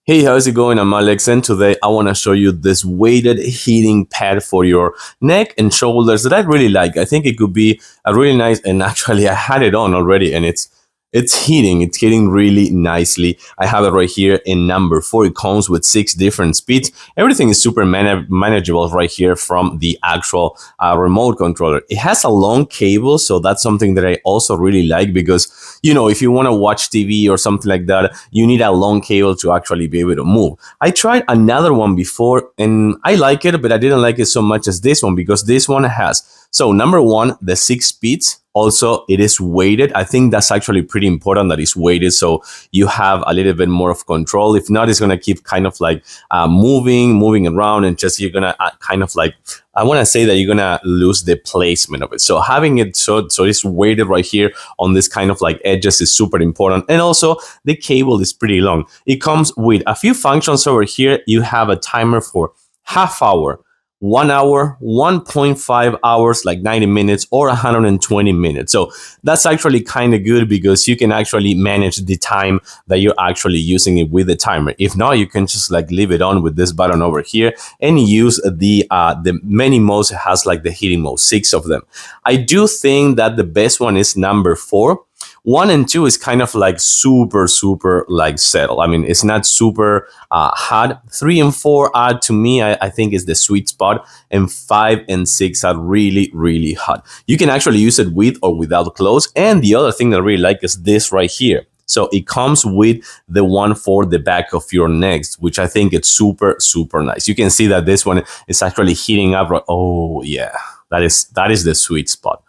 Hey, how's it going? I'm Alex, and today I want to show you this weighted heating pad for your neck and shoulders that I really like. I think it could be a really nice, and actually I had it on already, and it's heating really nicely. I have it right here in number 4. It comes with 6 different speeds. Everything is super manageable right here from the actual remote controller. It has a long cable, so that's something that I also really like because if you want to watch TV or something like that, you need a long cable to actually be able to move. I tried another one before and I like it, but I didn't like it so much as this one because this one has, so number one, the 6 speeds. Also, it is weighted. I think that's actually pretty important that it's weighted, so you have a little bit more of control. If not, it's gonna keep kind of like moving around, and just you're gonna kind of like, I want to say that you're gonna lose the placement of it. So having it so it's weighted right here on this kind of like edges is super important. And also the cable is pretty long. It comes with a few functions over here. You have a timer for half hour, 1 hour, 1.5 hours, like 90 minutes, or 120 minutes. So that's actually kind of good because you can actually manage the time that you're actually using it with the timer. If not, you can just like leave it on with this button over here and use the many modes. It has like the heating mode, 6 of them. I do think that the best one is number 4. 1 and 2 is kind of like super like settled. I mean, it's not super hot. 3 and 4 are, to me, I think is the sweet spot, and 5 and 6 are really hot. You can actually use it with or without clothes. And the other thing that I really like is this right here. So it comes with the one for the back of your neck, which I think it's super nice. You can see that this one is actually heating up. Oh yeah, that is the sweet spot.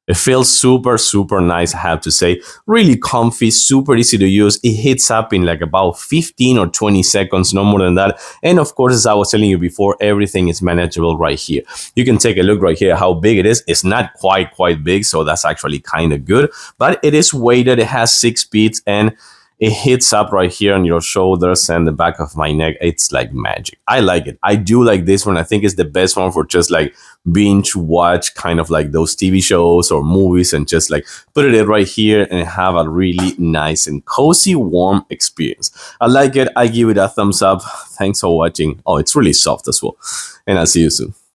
It feels super nice, I have to say. Really comfy, super easy to use. It heats up in like about 15 or 20 seconds, no more than that. And of course, as I was telling you before, everything is manageable right here. You can take a look right here how big it is. It's not quite big, so that's actually kind of good. But it is weighted. It has 6 speeds, and it hits up right here on your shoulders and the back of my neck. It's like magic. I like it. I do like this one. I think it's the best one for just like binge watch kind of like those TV shows or movies, and just like put it right here and have a really nice and cozy, warm experience. I like it. I give it a thumbs up. Thanks for watching. Oh, it's really soft as well. And I'll see you soon.